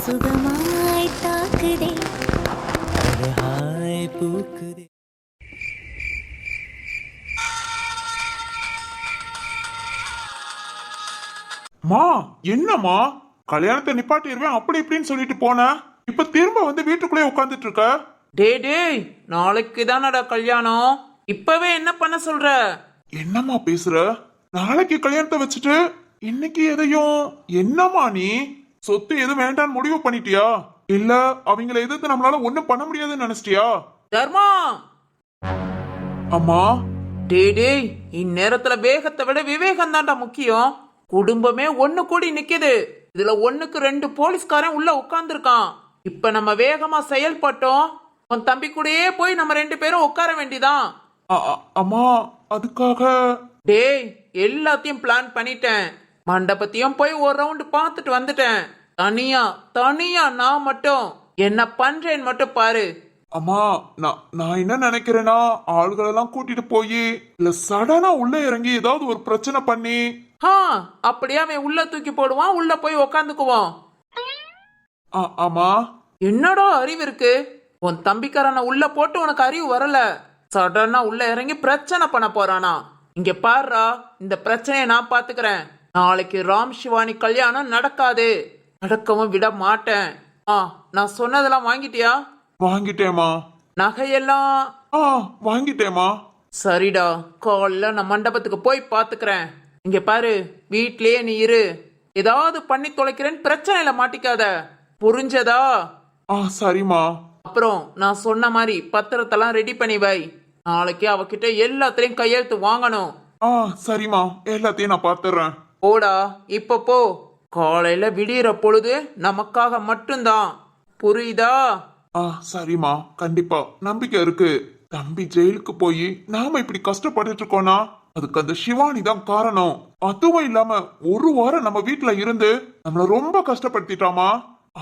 சுகமாய் தாக்குதே அழகாய் பூக்குதே. மா என்னம்மா கல்யாணத்தை நிப்பாட்டிடுவேன் அப்படி இப்படின்னு சொல்லிட்டு போன இப்ப திரும்ப வந்து வீட்டுக்குள்ளே உட்காந்துட்டு இருக்க. டேய் நாளைக்கு தானடா கல்யாணம், இப்பவே என்ன பண்ண சொல்ற? என்னம்மா பேசுற? நாளைக்கு கல்யாணத்தை வச்சுட்டு இன்னைக்கு எதையும் என்னம்மா நீ சொத்து எதுவும் வேண்டான்னு முடிவு பண்ணிட்டியா? இல்ல அவங்கள எதிர்த்து நம்மளால ஒண்ணும் பண்ண முடியாதுன்னு நினைச்சிட்டியா? தர்மா, அம்மா டேய் இந்நேரத்துல வேகத்தை விட விவேகம் தான்டா முக்கியம். குடும்பமே ஒண்ணு கூடி நிக்குது, இதுல ஒண்ணுக்கு 2 போலீஸ்காரன் உள்ள உட்கார்ந்துருக்கான். இப்ப நம்ம வேகமா செயல்பட்டோம், உன் தம்பி கூடயே போய் நம்ம 2 பேரும் உட்கார வேண்டிதான். அம்மா அதுக்காக டேய் எல்லாத்தையும் பிளான் பண்ணிட்டேன், மண்டபத்தையும் போய் ஒரு ரவுண்டு பார்த்துட்டு வந்துட்டேன். தனியா தனியா நான் மட்டும் என்ன பண்றேன்னு மட்டும் பாரு. அம்மா நான் என்ன நினைக்கிறேன்னா ஆளுகளெல்லாம் கூட்டிட்டு போய் இல்ல சடனா உள்ள இறங்கி ஏதாவது ஒரு பிரச்சனை பண்ணி அப்படியே அவன் உள்ள தூக்கி போடுவான், உள்ள போய் உக்காந்துக்குவான். ஆமா என்னடா அறிவு இருக்கு உன் தம்பிக்காரன உள்ள போட்டு உனக்கு அறிவு வரல, சடனா உள்ள இறங்கி பிரச்சனை பண்ண போறானா? இங்க பாருடா, இந்த பிரச்சனையை நான் பாத்துக்கிறேன். நாளைக்கு ராம் சிவானி கல்யாணம் நடக்காது, நடக்கவும் விட மாட்டேன். நான் சொன்னதெல்லாம் வாங்கிட்டியா? வாங்கிட்டேமா. நகையெல்லாம் வாங்கிட்டேமா. சரிடா, காலைல நான் மண்டபத்துக்கு போய் பாத்துக்கிறேன். இங்க பாரு, வீட்லயே நீ இரு, ஏதாவது பண்ணி தொலைக்கிறேன்னு பிரச்சனையில மாட்டிக்காத, புரிஞ்சதா? சரிம்மா. அப்புறம் நான் சொன்ன மாதிரி பத்திரத்தெல்லாம் ரெடி பண்ணி வை, நாளைக்கு அவகிட்ட எல்லாத்திலையும் கையெழுத்து வாங்கணும். சரிம்மா, எல்லாத்தையும் நான் பாத்துறேன். போடா இப்ப போ, காலையில விடியற பொழுது நமக்காக மட்டும்தான், புரியுதா? சரிம்மா, கண்டிப்பா நம்பிக்கை இருக்கு. தம்பி ஜெயிலுக்கு போய் நாம இப்படி கஷ்டப்பட்டுட்டு இருக்கோம்னா அதுக்கு அந்த சிவானி தான் காரணம். அதுவும் இல்லாம ஒரு வாரம் நம்ம வீட்டுல இருந்து நம்மள ரொம்ப கஷ்டப்படுத்திட்டாமா.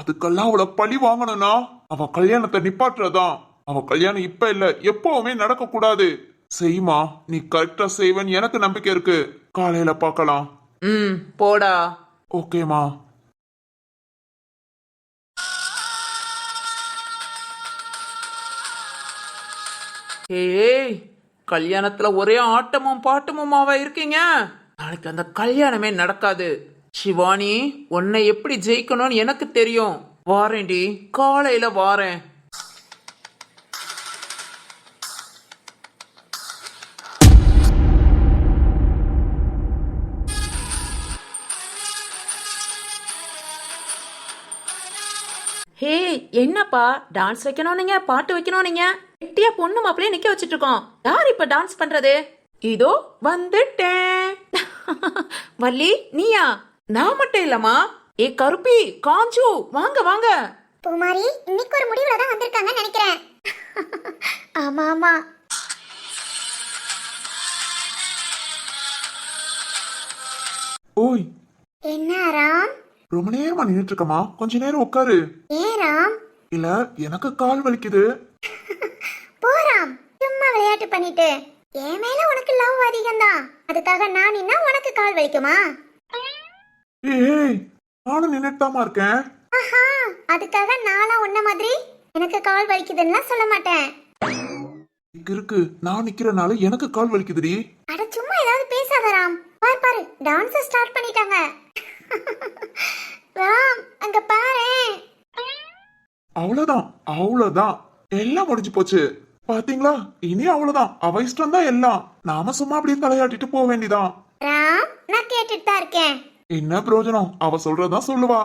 அதுக்கெல்லாம் அவளை பழி வாங்கணும்னா அவ கல்யாணத்தை நிப்பாட்டுறதான். அவ கல்யாணம் இப்ப இல்ல எப்பவுமே நடக்க கூடாது. செய்யுமா, நீ கரெக்டா செய்வன்னு எனக்கு நம்பிக்கை இருக்கு. காலையில பாக்கலாம். போடா. ஓகேமா. ஏய், கல்யாணத்துல ஒரே ஆட்டமும் பாட்டமுமாவா இருக்கீங்க? நாளைக்கு அந்த கல்யாணமே நடக்காது. சிவானி, உன்னை எப்படி ஜெயிக்கணும்னு எனக்கு தெரியும். வாரேன்டி, காலையில வாரேன். ஹே, என்னப்பா டான்ஸ் வைக்கணும், நீங்க பாட்டு வைக்கணும், நீங்க வெட்டியா பொண்ணு மாப்பிளைய நிக்க வச்சிட்டு இருக்கோம். யார் இப்ப டான்ஸ் பண்றது? இதோ வந்துட்டேன். வள்ளி, நீயா? நான் மட்டும் இல்லம்மா, ஏ கருப்பி, காஞ்சு, வாங்க வாங்க. பூமாரி இன்னைக்கு ஒரு முடிவுல தான் வந்திருக்காங்கன்னு நினைக்கிறேன். ஆமா ஆமா. ஓய், என்ன ராம்? ரொம்ப நேரமா நின்னுட்டு இருக்கமா, கொஞ்ச நேரம் உட்காரு. ஏன் ராம்? இல்ல எனக்கு கால் வலிக்குது. போராம், சும்மா விளையாட்டு பண்ணிட்டு என் மேல உனக்கு லவ் அதிகம்தான், அதுக்காக நான் நின்னா உனக்கு கால் வலிக்குமா? ஏய், நானும் நின்னுட்டாமா இருக்கேன். ஆஹா, அதுக்காக நானா உன்ன மாதிரி எனக்கு கால் வலிக்குதுன்னா சொல்ல மாட்டேன். இருக்கு, நான் நிக்கிறனால எனக்கு கால் வலிக்குதுடி. அட சும்மா ஏதாவது பேசாத ராம். பாரு பாரு, டான்ஸ் ஸ்டார்ட் பண்ணிட்டாங்க. ராம், அங்க பாரு. அவ்வளவுதான் அவ்வளவுதான், எல்லாம் முடிஞ்சு போச்சு. பாத்தீங்களா, இனி அவ்வளவுதான், அவ இஷ்டம் தான் எல்லாம். நாம சும்மா அப்படியே தலையாட்டிட்டு போக வேண்டியதான். ராம், நான் கேட்டுட்டு தான் இருக்கேன். என்ன பிரயோஜனம், அவ சொல்றதான் சொல்லுவா.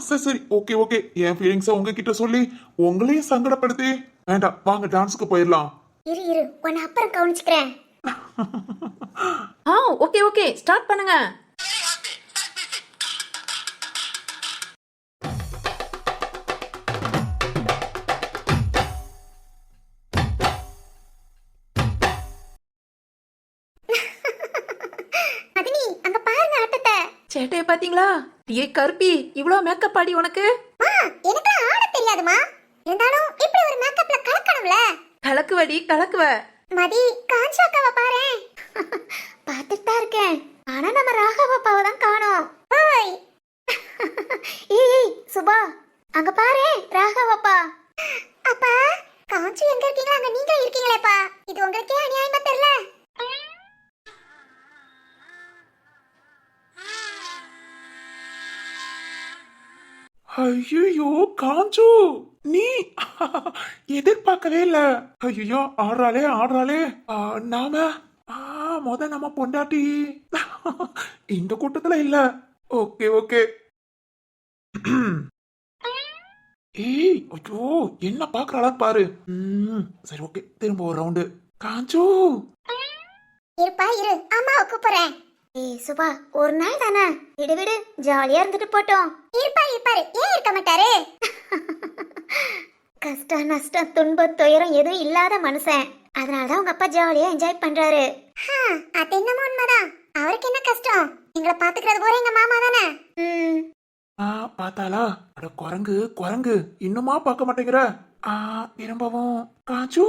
சரி சரி, ஓகே ஓகே. என் ஃபீலிங்ஸ உங்ககிட்ட சொல்லி உங்களையும் சங்கடப்படுத்தி வேண்டாம், வாங்க டான்ஸுக்கு போயிடலாம். இரு இரு, உன்னை அப்புறம் கவனிச்சுக்கிறேன். ஓகே ஓகே, ஸ்டார்ட் பண்ணுங்க. மதினி, அங்க பாருங்க ஆட்டத்தை. சேட்டைய பாத்தீங்களா? ஏ கருப்பி, இவ்வளவு மேக்கப் ஆடி உனக்கு? எனக்கு ஆட தெரியாதுமா, இருந்தாலும் இப்படி ஒரு மேக்கப்ல கலக்கணும்ல. கலக்குவடி கலக்குவ. மதி, காஞ்சு அக்காவை பாரு. பார்த்துட்டு தான் இருக்கேன், ஆனா நம்ம ராகவ அப்பாவை தான் காணோம். ஏய் சுபா, அங்க பாரு ராகவ் அப்பா. அப்பா காஞ்சு எங்க இருக்கீங்களா? அங்க நீங்க இருக்கீங்களேப்பா. இது உங்களுக்கே அநியாயமா தெரியல? ஐயோ காஞ்சு, நீ எதிர்பார்க்கவே இல்ல. ஐயோ ஆடுறாளே ஆடுறாளே. நாம நம்ம பொண்டாட்டி இந்த கூட்டத்துல இல்ல. Okay okay. ஏய் ஐயோ என்ன பாக்குறாளா பாரு. சரி ஓகே, திரும்ப ஒரு ரவுண்டு. காஞ்சு இருப்பா இரு, அம்மாவை கூப்பிடுறேன். ஏய் சுபா, ஒரு நாள் தானே, விடு விடு, ஜாலியா இருந்துட்டு போட்டோம். இருப்பா இருப்பாரு, ஏன் இருக்க மாட்டாரு? கஷ்டம் நஷ்டம் துன்பம் துயரம் எதுவும் இல்லாத மனுஷன். அதனாலதான் உங்க அப்பா ஜாலியா என்ஜாய் பண்றாரு. அது என்னமோ உண்மைதான். அவருக்கு என்ன கஷ்டம்? எங்களை பாத்துக்கிறது போற எங்க மாமா தானே. பாத்தாளா? அட குரங்கு குரங்கு, இன்னுமா பார்க்க மாட்டேங்கிற? திரும்பவும் காஞ்சு.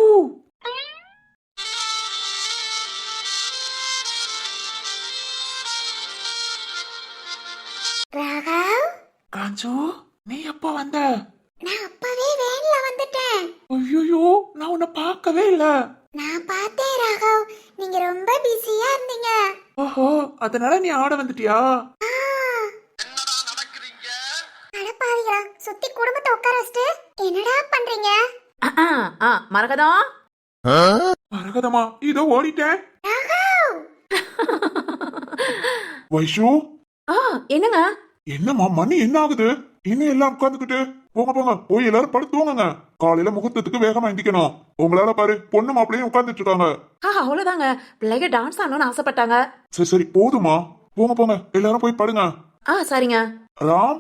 ராகவ், காஞ்சு நீ எப்ப வந்த? நான் அப்பவே வேன்ல வந்துட்டேன். ஐயோ நான் உன்னை பார்க்கவே இல்ல. நான் பார்த்தேன் ராகவ், நீங்க ரொம்ப பிஸியா இருந்தீங்க. ஓஹோ, அதனால நீ ஆட வந்துட்டியா? அடப்பாவிகளா, சுத்தி குடும்பத்தை உட்கார வச்சுட்டு என்னடா பண்றீங்க? மரகதம். மரகதமா, இதோ ஓடிட்டேன். ராகவ், வைஷு, என்னங்க? என்னம்மா மணி என்ன ஆகுது? இன்னும் எல்லாம் உட்கார்ந்துக்கிட்டு போங்க போங்க, போய் எல்லாரும் படுத்து தூங்குங்க. காலையில முகூர்த்தத்துக்கு வேகமா எந்திக்கணும். உங்களால பாரு பொண்ணு மாப்பிள்ளையும் உட்கார்ந்துட்டு இருக்காங்க. அவ்வளவுதாங்க, பிள்ளைங்க டான்ஸ் ஆடணும்னு ஆசைப்பட்டாங்க. சரி சரி போதுமா, போங்க போங்க எல்லாரும் போய் படுங்க. சரிங்க. ராம்,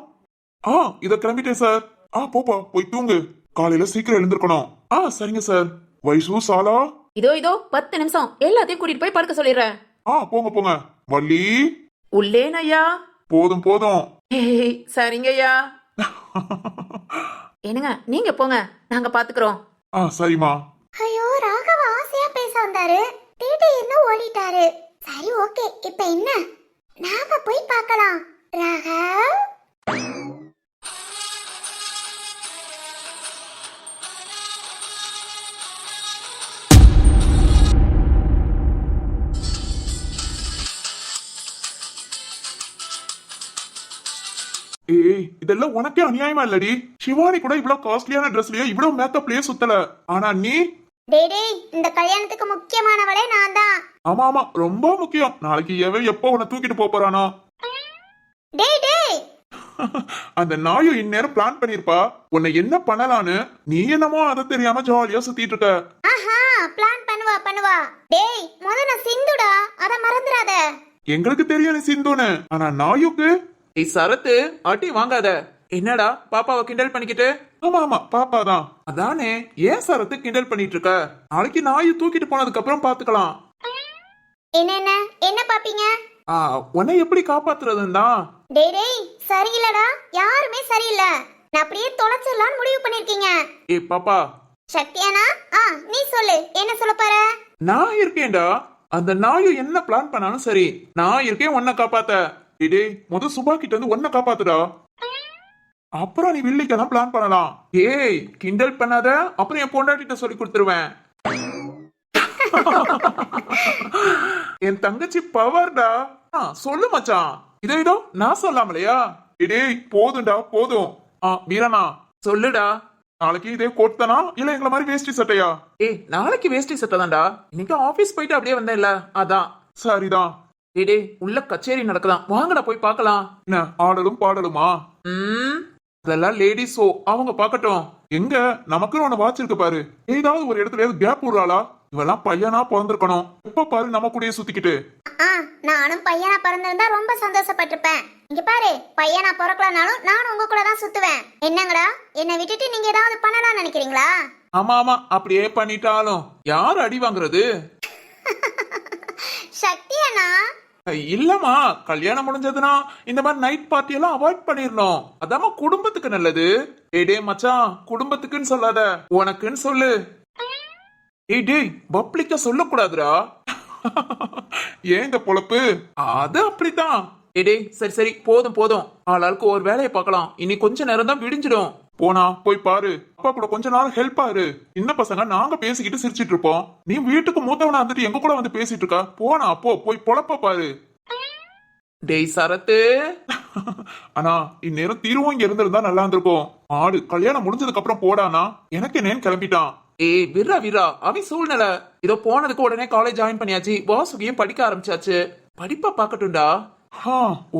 இத கிளம்பிட்டேன் சார். போப்பா போய் தூங்கு, காலையில சீக்கிரம் எழுந்திருக்கணும். சரிங்க சார். வைசு சாலா, இதோ 10 நிமிஷம் எல்லாத்தையும் கூட்டிட்டு போய் படுக்க சொல்லிடுறேன். போங்க போங்க. வள்ளி, உள்ளேன் ஐயா. போதும் போதும். சரிங்க ஐயா. என்னங்க, நீங்க போங்க, நாங்க பாத்துக்கிறோம். சரிம்மா. ஐயோ ராகவ் ஆசையா பேச வந்தாரு, திடீர்னு ஓடிட்டாரு. சரி ஓகே, இப்ப என்ன, நாம போய் பார்க்கலாம். ராகவ், ஏய் இதெல்லாம் உனக்கே அநியாயமா இல்லடி? சிவானி கூட இவ்வளவு காஸ்ட்லியான ட்ரெஸ்லயே இவ்வளவு மேக்கப்லயே சுத்தல. ஆனா நீ, டேய் இந்த கல்யாணத்துக்கு முக்கியமானவளே நான் தான். ஆமா ஆமா ரொம்ப முக்கியம். நாளைக்கு எப்போ உன்னை தூக்கிட்டு போறானோ? டேய் அந்த நாயும் இந்நேரம் பிளான் பண்ணிருப்பா உன்னை என்ன பண்ணலான்னு. நீ என்னமோ அதை தெரியாம ஜாலியா சுத்திட்டு இருக்க. பிளான் பண்ணுவா. டேய் முதல்ல சிந்துடா, அத மறந்துடாத. எங்களுக்கு தெரியும் நீ சிந்துன்னு, ஆனா நாயுக்கு. சரத்து, அடி வாங்காத. என்னடா பாப்பாவை கிண்டல் பண்ணிக்கிட்டு? ஆமா ஆமா பாப்பா தான். அதானே, ஏன் சரத்து கிண்டல் பண்ணிட்டு இருக்க? நாளைக்கு நாயை தூக்கிட்டு போனதுக்கு அப்புறம் பாத்துக்கலாம். என்ன பாப்பீங்க? உன்னை எப்படி காப்பாத்துறதுன்னு தான். டேய் சரியில்லடா, யாருமே சரியில்லை. நான் அப்படியே தொலைச்சிடலான்னு முடிவு பண்ணிருக்கீங்க. பாப்பா சக்தியானா, நீ சொல்லு, என்ன சொல்ல போற? நான் இருக்கேன்டா. அந்த நாயு என்ன பிளான் பண்ணாலும் சரி, நான் இருக்கேன் உன்னை காப்பாத்த. முத சுபா கிட்ட இருந்து உன்னை காப்பாத்துடா, அப்புறம் நீ வில்லிக்கெல்லாம் பிளான் பண்ணலாம். ஏய் கிண்டல் பண்ணாத, அப்புறம் என் பொண்டாட்டிட்ட சொல்லி கொடுத்துருவேன். என் தங்கச்சி பவர்டா. சொல்லு மச்சான். இதோ நான் சொல்லாமலையா? போதும்டா போதும். மீரானா சொல்லுடா. நாளைக்கு இதே கோட் தானா இல்ல எங்களை மாதிரி வேஷ்டி சட்டையா? நாளைக்கு வேஷ்டி சட்டை தான்டா. இன்னைக்கு ஆபீஸ் போயிட்டு அப்படியே வந்தேன்ல, அதான். சரிதான். உள்ள கச்சேரி நடக்குதான், வாங்கடா போய் பார்க்கலாம். என்ன ஆடலும் பாடலுமா? அதெல்லாம் லேடிஸ் ஷோ, அவங்க பார்க்கட்டும். எங்க நமக்குன்னு ஒண்ணு வாட்சிருக்கு பாரு. ஏதாவது ஒரு இடத்துல கேப் விடுறாளா? இவெல்லாம் பையனா பிறந்திருக்கணும். எப்ப பாரு நம்ம கூடயே சுத்திக்கிட்டு. நானும் பையனா பிறந்திருந்தா ரொம்ப சந்தோஷப்பட்டிருப்பேன். இங்க பாரு, பையனா பிறக்கலனாலும் நானும் உங்க கூட தான் சுத்துவேன். என்னங்கடா, என்னை விட்டுட்டு நீங்க ஏதாவது பண்ணலாம்னு நினைக்கிறீங்களா? ஆமா ஆமா, அப்படியே பண்ணிட்டாலும் யார் அடி வாங்குறது? சக்தியானா, இல்லம்மா, கல்யாணம் முடிஞ்சதுன்னா இந்த மாதிரி நைட் பார்ட்டி எல்லாம் அவாய்ட் பண்ணிடணும். அதாம குடும்பத்துக்கு நல்லது. டே மச்சான், குடும்பத்துக்குன்னு சொல்லாத, உனக்குன்னு சொல்லு. டேய் பப்ளிக்கா சொல்லக்கூடாதுடா. ஏன் இந்த பொழப்பு? அது அப்படித்தான். சரி சரி போதும் போதும், ஆளாளுக்கு ஒரு வேலையை பார்க்கலாம். இனி கொஞ்ச நேரம் தான் விடிஞ்சிடும். போனா போய் பாரு, அப்பா கூட கொஞ்ச நேரம் ஹெல்ப் ஆரு. சின்ன பசங்க நாங்க பேசிக்கிட்டு சிரிச்சிட்டு இருப்போம், நீ வீட்டுக்கு மூத்தவனா வந்துட்டு எங்க கூட வந்து பேசிட்டு இருக்கா. போனா போ, போய் பொழப்ப பாரு. டேய் சரத்து, ஆனா இந்நேரம் தீருவோம் இங்க இருந்திருந்தா நல்லா இருந்திருக்கும். ஆடு கல்யாணம் முடிஞ்சதுக்கு அப்புறம் போடானா எனக்கு என்னன்னு கிளம்பிட்டான். ஏய் விரா விரா, அவன் சூழ்நிலை. இதோ போனதுக்கு உடனே காலேஜ் ஜாயின் பண்ணியாச்சு, வாசுகியும் படிக்க ஆரம்பிச்சாச்சு. படிப்பா பாக்கட்டும்டா.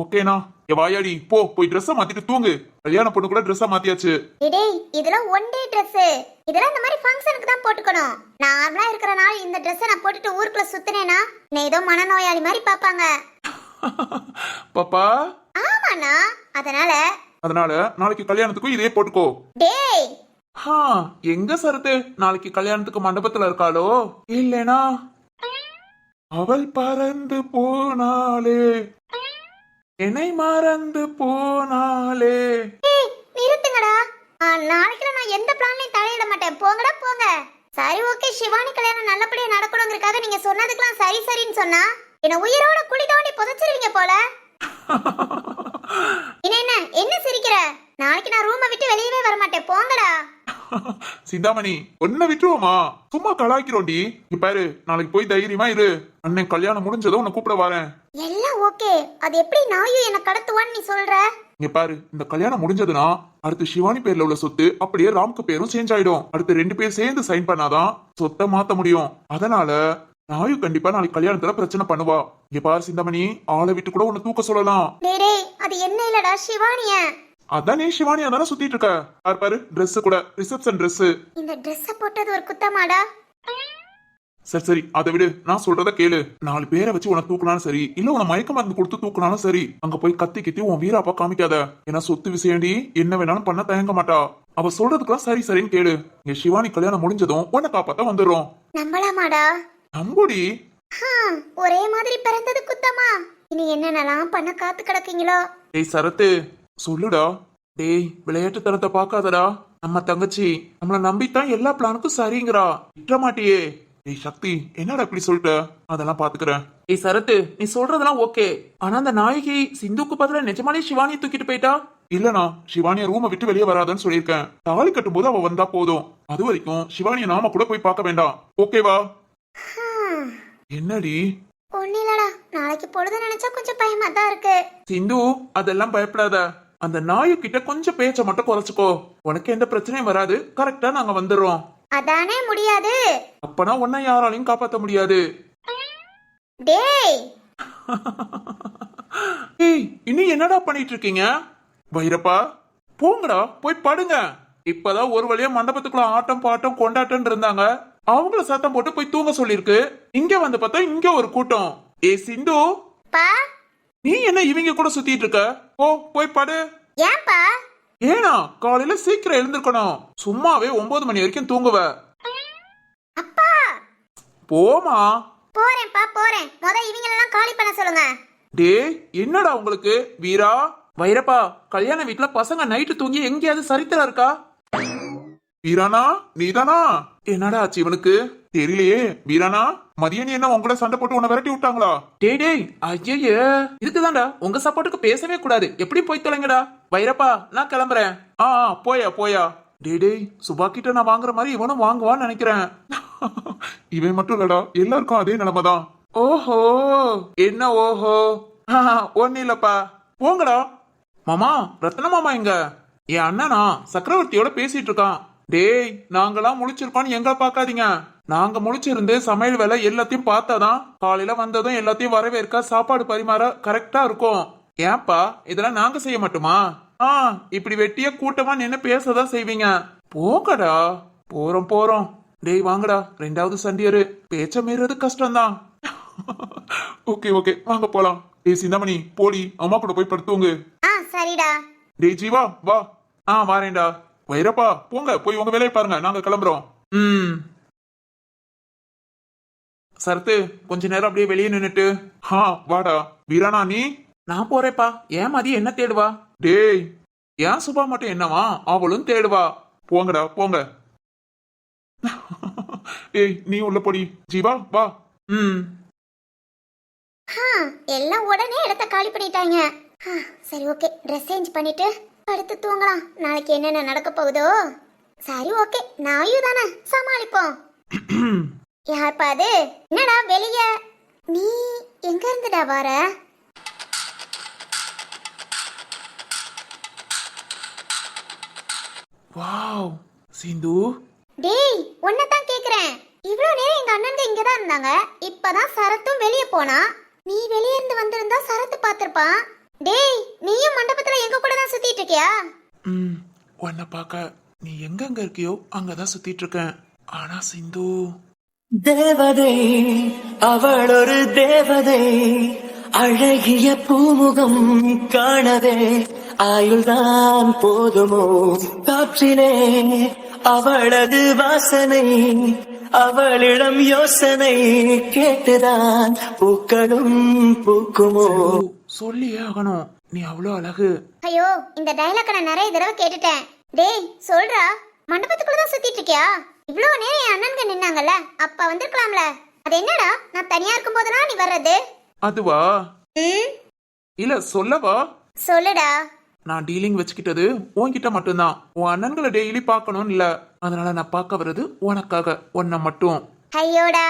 ஓகேண்ணா. வாயாடி போ, போய் ட்ரெஸ்ஸ மாத்திட்டு தூங்கு. கல்யாண பொண்ணு கூட ட்ரெஸ்ஸ மாத்தியாச்சு. டேய் இதெல்லாம் ஒன் டே Dress. இதெல்லாம் இந்த மாதிரி ஃபங்க்ஷனுக்கு தான் போட்டுக்கணும். நார்மலா இருக்கிற நாள் இந்த Dress நான் போட்டுட்டு ஊருக்குள்ள சுத்தினேனா நான் ஏதோ மனநோயாளி மாதிரி பாப்பாங்க. பாப்பா ஆமாண்ணா, அதனால நாளைக்கு கல்யாணத்துக்கும் இதே போட்டுக்கோ. டேய் எங்க சரத்து நாளைக்கு கல்யாணத்துக்கு மண்டபத்துல இருக்காளோ இல்லனா அவள் பறந்து போனாலே, என்னை மறந்து போனாலே. ஏய் நிறுத்துங்கடா. நாளைக்கு நான் எந்த பிளான்லயும் தலையிட மாட்டேன். போங்கடா போங்க. சரி ஓகே, சிவானி கல்யாணம் நல்லபடியா நடக்கணுங்கிறதுக்காக நீங்க சொன்னதுக்கெல்லாம் சரி சரின்னு சொன்னா என்ன உயிரோட குழி தோண்டி புதைச்சிருவீங்க போல. என்ன சிரிக்கிற? நாளைக்கு நான் ரூமை விட்டு வெளியவே வர மாட்டேன். போங்கடா. சிந்தாமணி ஒன்ன விட்டுருவோமா, சும்மா கலாய்க்கிறோண்டி. இங்க பாரு, நாளைக்கு போய் தைரியமா இரு. அண்ணன் கல்யாணம் முடிஞ்சதும் உன்னை கூப்பிட வரேன். எல்லாம் ஓகே. அது எப்படி நாயும் என்ன கடத்துவான்னு நீ சொல்ற? இங்க பாரு, இந்த கல்யாணம் முடிஞ்சதுன்னா அடுத்து சிவானி பேர்ல உள்ள சொத்து அப்படியே ராம்க்கு பேரும் சேஞ்ச் ஆயிடும். அடுத்து 2 பேர் சேர்ந்து சைன் பண்ணாதான் சொத்தை மாத்த முடியும். அதனால நாயும் கண்டிப்பா நாளைக்கு கல்யாணத்துல பிரச்சனை பண்ணுவா. இங்க பாரு சிந்தாமணி, ஆளை விட்டு கூட உன்னை தூக்க சொல்லலாம். டேய் அது என்ன இல்லடா சிவானிய. அதான் நீ சிவானியா தானே சுத்திட்டு இருக்க. பாரு Dress கூட ரிசப்ஷன் Dress. இந்த Dress போட்டது ஒரு குத்தமாடா? சரி சரி, அதை விடு. நான் சொல்றத கேளு. 4 பேரை வச்சு உன தூக்கினாலும் சரி, இல்ல உன மயக்க மருந்து கொடுத்து தூக்கினாலும் சரி, அங்க போய் கத்தி கத்தி உன் வீராப்பா காமிக்காத. ஏன்னா சொத்து விஷயண்டி, என்ன வேணாலும் பண்ண தயங்க மாட்டா. அவ சொல்றதுக்கெல்லாம் சரி சரின்னு கேளு. இங்க சிவானி கல்யாணம் முடிஞ்சதும் உன்னை காப்பாத்த வந்துடுறோம். நம்பலாமாடா? நம்புடி. ஒரே மாதிரி பிறந்தது குத்தமா? இனி என்னென்னலாம் பண்ண காத்து கிடக்கீங்களோ. டேய் சரத்து சொல்லுடா. டேய் விளையாட்டுத்தனத்தை பாக்காதடா. நம்ம தங்கச்சி நம்மள நம்பித்தான் எல்லா பிளானுக்கும் சரிங்கிறா. விட்டுற மாட்டியே. டேய் சக்தி, என்னடா இப்படி சொல்லிட்ட? அதெல்லாம் பாத்துக்கிறேன். ஏய் சரத்து, நீ சொல்றதெல்லாம் ஓகே. ஆனா அந்த நாயகி சிந்துக்கு பதிலா நிஜமாலே சிவானியை தூக்கிட்டு போயிட்டா. இல்லனா சிவானிய ரூமை விட்டு வெளியே வராதுன்னு சொல்லியிருக்கேன். தாலி கட்டும் போது அவ வந்தா போதும். அது வரைக்கும் சிவானிய நாம கூட போய் பார்க்க வேண்டாம். ஓகேவா? என்னடி? ஒன்னிலடா, நாளைக்கு பொழுது நினைச்சா கொஞ்சம் பயமா தான் இருக்கு. சிந்து அதெல்லாம் பயப்படாத. அந்த நாயு கிட்ட கொஞ்சம் பேச்ச மட்டும் குறைச்சுக்கோ. உனக்கு எந்த பிரச்சனையும் வராது. கரெக்டா நாங்க வந்துடுறோம். அதானே முடியாது. அப்பனா உன்னை யாராலையும் காப்பாத்த முடியாது. டேய் ஏய் இன்னும் என்னடா பண்ணிட்டு இருக்கீங்க? வைரப்பா போங்கடா போய் படுங்க. இப்பதான் ஒரு வழியா மண்டபத்துக்குள்ள ஆட்டம் பாட்டம் கொண்டாட்டம் இருந்தாங்க. அவங்கள சத்தம் போட்டு போய் தூங்க சொல்லிருக்கு. இங்க வந்து பார்த்தா இங்க ஒரு கூட்டம். ஏ சிந்து, பா நீ என்ன இவங்க கூட சுத்திட்டு இருக்க? போய் படு. ஏன்பா? ஏனா காலையில சீக்கிரம் எழுந்திருக்கணும். சும்மாவே 9 மணி வரைக்கும் தூங்குவ. அப்பா போமா. போறேன்ப்பா போறேன். இவங்களெல்லாம் காலி பண்ண சொல்லுங்க. டேய் என்னடா உங்களுக்கு வீரா வைரப்பா, கல்யாண வீட்டுல பசங்க நைட்டு தூங்கி எங்கேயாவது சரித்திரம் இருக்கா? வீரானா நீதானா? என்னடா ஆச்சு இவனுக்கு? தெரியலையே. வீரானா, மதியம் நீ என்ன உங்கள சண்டை போட்டு உன்னை விரட்டி விட்டாங்களா? டேய் ஐயே, இதுக்குதான்டா உங்க சப்போர்ட்டுக்கு பேசவே கூடாது. எப்படி போய் தொலைங்கடா. வைரப்பா நான் கிளம்புறேன். போயா. டேய் சுபா கிட்ட நான் வாங்குற மாதிரி இவனும் வாங்குவான்னு நினைக்கிறேன். இவன் மட்டும் இல்லடா, எல்லாருக்கும் அதே நிலைமைதான். ஓஹோ, என்ன ஓஹோ? ஒன்னும் இல்லப்பா, போங்கடா. மாமா, ரத்ன மாமா எங்க? என் அண்ணனா சக்கரவர்த்தியோட பேசிட்டு இருக்கான். டேய் நாங்கெல்லாம் முழிச்சிருக்கோன்னு எங்க பாக்காதீங்க. நாங்க முழிச்சிருந்து சமையல் வேலை எல்லாத்தையும் பார்த்தாதான் காலையில வந்ததும் எல்லாத்தையும் வரவேற்க சாப்பாடு பரிமாற கரெக்டா இருக்கும். ஏன்பா இதெல்லாம் நாங்க செய்ய மாட்டோமா? இப்படி வெட்டிய கூட்டமா நின்னு பேசதான் செய்வீங்க. போங்கடா. போறோம். டேய் வாங்கடா, 2வது சண்டியரு. பேச்ச மீறது கஷ்டம்தான். ஓகே வாங்க போலாம். டேய் சிந்தாமணி போடி, அம்மா கூட போய் படுத்துவங்க. சரிடா. டேய் ஜீவா வா. வாரேன்டா. வைரப்பா போங்க, போய் உங்க வேலையை பாருங்க, நாங்க கிளம்புறோம். சரத்து கொஞ்ச நேரம் அப்படியே வெளியே நின்னுட்டு. வாடா. வீரானா நீ? நான் போறேப்பா. ஏன் மதி என்ன தேடுவா? டேய் ஏன் சுபா மட்டும் என்னவா? அவளும் தேடுவா. போங்கடா போங்க. ஏய் நீ உள்ள போடி. ஜீவா வா. எல்லாம் உடனே இடத்த காலி பண்ணிட்டாங்க. சரி ஓகே, ட்ரெஸ் சேஞ்ச் பண்ணிட்டு படுத்து தூங்கலாம். நாளைக்கு என்னென்ன நடக்க போகுதோ. சரி ஓகே, நாயும் தானே சமாளிப்போம். யார்ப்பா அது? என்னடா வெளிய? நீ எங்க இருந்துடா வர? வாவ் சிந்து, டேய் உன்னதான் கேக்குறேன். இவ்ளோ நேரம் எங்க அண்ணனுங்க இங்கதான் இருந்தாங்க. இப்பதான் சரத்தும் வெளிய போனா. நீ வெளிய இருந்து வந்திருந்தா சரத்து பாத்திருப்பான். டேய் நீயும் மண்டபத்துல எங்க கூட தான் சுத்திட்டு இருக்கியா? உன்னை பார்க்க நீ எங்கெங்க இருக்கியோ அங்கதான் சுத்திட்டு இருக்கேன். ஆனா சிந்து, தேவதை அவள் ஒரு தேவதை, அழகிய பூமுகம் காணவே ஆயுள்தான் போதுமோ, காற்றிலே அவளது வாசனை, அவளிடம் யோசனை கேட்டுதான் பூக்களும் பூக்குமோ. சொல்லியே ஆகணும், நீ அவ்வளோ அழகு. ஐயோ இந்த டைலாக் நான் நிறைய தடவை கேட்டுட்டேன். டேய் சொல்றா, மண்டபத்துக்குள்ள தான் சுத்திட்டு இருக்கியா? இவ்ளோ நேரம் என் அண்ணனுங்க நின்னாங்கல்ல, அப்ப வந்திருக்கலாம்ல. அது என்னடா நான் தனியா இருக்கும் போதெல்லாம் நீ வர்றது? அதுவா? இல்ல சொல்லவா? சொல்லுடா. நான் டீலிங் வச்சுக்கிட்டது உன்கிட்ட மட்டும்தான். உன் அண்ணன்களை டெய்லி பார்க்கணும்னு இல்ல, அதனால நான் பார்க்க வர்றது உனக்காக, உன்னை மட்டும். ஐயோடா,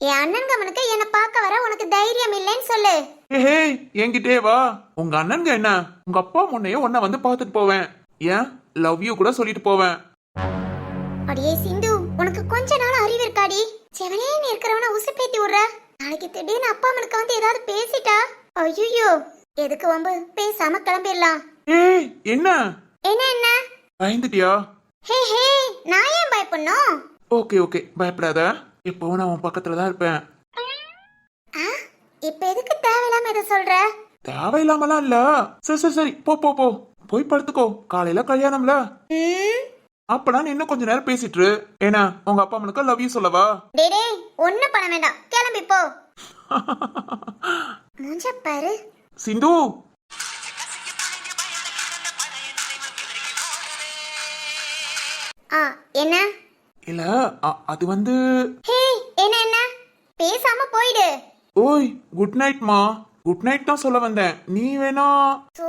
என் அண்ணன் அவனுக்கு என்ன பார்க்க வர உனக்கு தைரியம் இல்லைன்னு சொல்லு. ஏஹே என்கிட்டே வா. உங்க அண்ணன்க என்ன, உங்க அப்பா முன்னையே உன்னை வந்து பார்த்துட்டு போவேன். ஏன் லவ் யூ கூட சொல்லிட்டு போவேன். அடியே சிந்து, உனக்கு கொஞ்ச நாள் அறிவு இருக்காடி? செவனேன்னு இருக்கிறவன உசுப்பேத்தி விடுற. நாளைக்கு திடீர்னு அப்பா அம்மனுக்கு வந்து ஏதாவது பேசிட்டா, ஐயோ எதுக்கு வம்பு, பேசாம கிளம்பிடலாம். ஏய் என்ன என்ன என்ன பயந்துட்டியா? ஹே ஹே, நான் ஏன் பயப்படணும்? ஓகே ஓகே, பயப்படாத. எப்பவும் நான் உன் பக்கத்துல தான் இருப்பேன். இப்ப எதுக்கு தேவையில்லாம இதை சொல்ற? தேவையில்லாமலாம் இல்ல. சரி சரி சரி, போ போ போ, போய் படுத்துக்கோ. காலையில கல்யாணம்ல, அப்பனா நீ இன்னும் கொஞ்ச நேரம் பேசிட்டு இரு. ஏன்னா உங்க அப்பா அம்மனுக்கு லவ் யூ சொல்லவா? டேய் டேய், ஒண்ணும் பண்ண வேண்டாம், கிளம்பி போ. மூஞ்ச பாரு. சிந்து, என்ன? இல்ல அது வந்து. ஹே என்ன என்ன, பேசாம போயிடு. ஓய் குட் நைட் மா. குட் நைட் தான் சொல்ல வந்தேன், நீ வேணா. சோ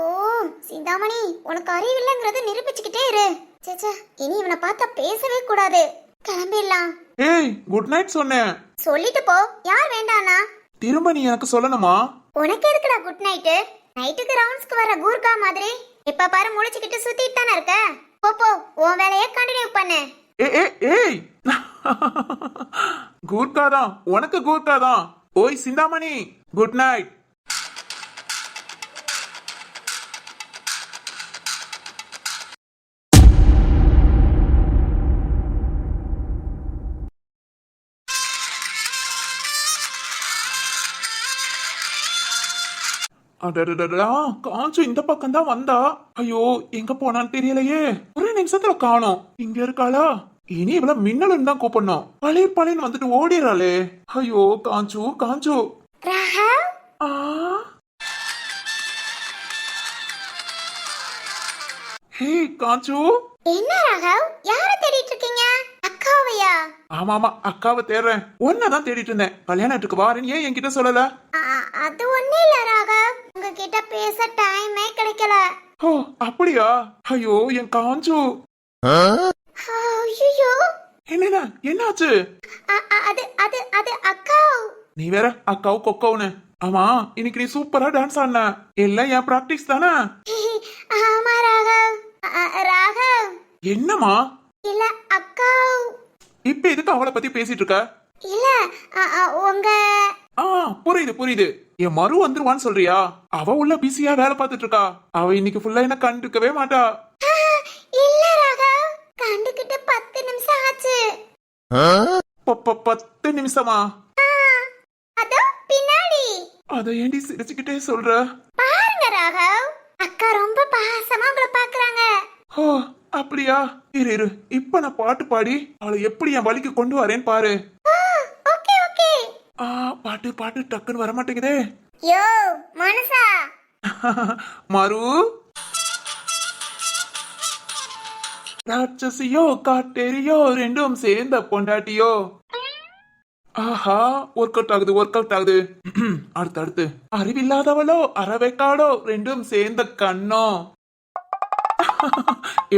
சிந்தாமணி, உனக்கு அறிவில்லைங்கறத நிரூபிச்சுக்கிட்டே இரு. சேச்சே, இனி இவனை பார்த்தா பேசவே கூடாது. கிளம்பிடலாம். ஏய் குட் நைட் சொன்னேன். சொல்லிட்டு போ. யார் வேண்டானா? திரும்ப நீ எனக்கு சொல்லணுமா? உனக்கு எதுக்குடா குட் நைட்டு? நைட்டுக்கு ரவுண்ட்ஸ்க்கு வர கூர்க்கா மாதிரி இப்ப பாரு முழிச்சுக்கிட்டு சுத்திட்டு தானே இருக்க. போ போ, உன் வேலையை கண்டினியூ பண்ணு. ஏய் கூர்க்காதான், உனக்கு கூர்க்காதான். ஓய் சிந்தாமணி, குட் நைட். அடடடடா, காஞ்சு இந்த பக்கம் தான் வந்தா. ஐயோ எங்க போனான்னு தெரியலையே. ஒரு நிமிஷத்துல காணோம். இங்க இருக்காளா? இனி இவள மின்னலும் தான் கூப்பிடணும். பழைய பழையன்னு வந்துட்டு ஓடிறாளே. ஐயோ காஞ்சு காஞ்சு. ராகவ், ஆ ஹே காஞ்சு. என்ன ராகவ், யார தேடிட்டு இருக்கீங்க? அக்காவையா? ஆமா ஆமா, அக்காவை தேடுறேன். ஒன்னதான் தேடிட்டு இருந்தேன். கல்யாணத்துக்கு வாரேன்னு ஏன் என்கிட்ட சொல்லல? அது ஒண்ணு இல்ல ராகவ், உங்ககிட்ட பேச டைமே கிடைக்கல. ஓ அப்படியா? ஐயோ என் காஞ்சு. ஐயோ, என்ன என்னாச்சு? அது அது அது அக்கா. நீ வேற அக்காவு கொக்கவுன்னு. ஆமா இன்னைக்கு நீ சூப்பரா டான்ஸ் ஆடின. எல்லாம் என் பிராக்டிஸ் தானே? ஆமா ராகவ். ராகவ் என்னமா? இல்ல அக்கா. இப்ப எதுக்கு அவளை பத்தி பேசிட்டு இருக்க? இல்ல உங்க. புரியுது புரியுது. என் மறு வந்துருவான்னு சொல்றியா? அவ உள்ள பிஸியா வேலை பார்த்துட்டு இருக்கா. அவ இன்னைக்கு ஃபுல்லா என்ன கண்டுக்கவே மாட்டா. இல்ல ராகவ், கண்டுக்கிட்டு 10 நிமிஷம் ஆச்சு. 10 நிமிஷமா? அதோ பின்னாடி. அத ஏண்டி சிரிச்சுக்கிட்டே சொல்ற? பாருங்க ராகவ், அக்கா ரொம்ப பாசமா உங்களை பாக்குறாங்க. ஓ அப்படியா? இரு இரு, இப்ப நான் பாட்டு பாடி அவளை எப்படி என் வழிக்கு கொண்டு வரேன்னு பாரு. Okay okay. பாட்டு பாட்டு டக்குன்னு வர மாட்டேங்குதே. யோ மனசா. மறு ராட்சசியோ காட்டேரியோ ரெண்டும் சேர்ந்த பொண்டாட்டியோ. ஆஹா, ஒர்க் அவுட் ஆகுது, ஒர்க் அவுட் ஆகுது. அடுத்து அடுத்து. அறிவில்லாதவளோ அறவைக்காடோ ரெண்டும் சேர்ந்த கண்ணோ.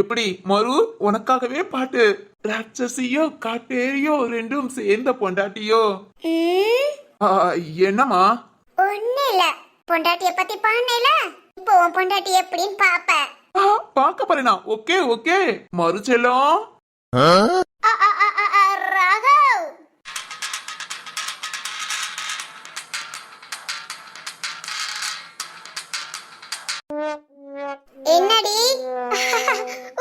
எப்படி மறு, உனக்காகவே பாட்டு. ராட்சசியோ காட்டேரியோ ரெண்டும் சேர்ந்த பொண்டாட்டியோ. ஆ, என்னம்மா? ஒண்ணு இல்ல, பொண்டாட்டிய பத்தி பாடல. இப்போ உன் பொண்டாட்டி எப்படின்னு பாப்ப. பாக்க போறேனா? Okay okay. மறு செல்லம். ராகவ், என்னடி?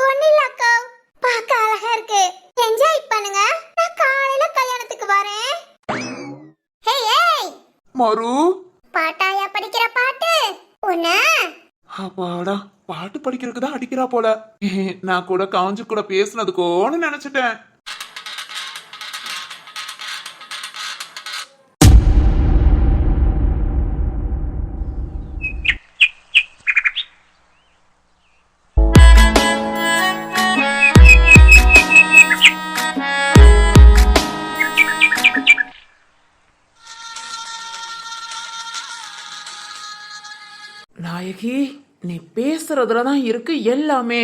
ஒண்ணு இல்ல அக்கா, பார்க்க அழகா இருக்கு. என்ஜாய் பண்ணுங்க, நான் காலையில கல்யாணத்துக்கு வரேன். ஹே ஏய், மறு. பாட்டாயா படிக்கிற பாட்டு உன்ன? அப்பாடா, பாட்டு படிக்கிறதுக்கு தான் அடிக்கிறா போல. நான் கூட காஞ்சு கூட பேசுனதுக்கோன்னு நினைச்சிட்டேன். நாயகி, நீ பேசுறதுலதான் இருக்கு எல்லாமே.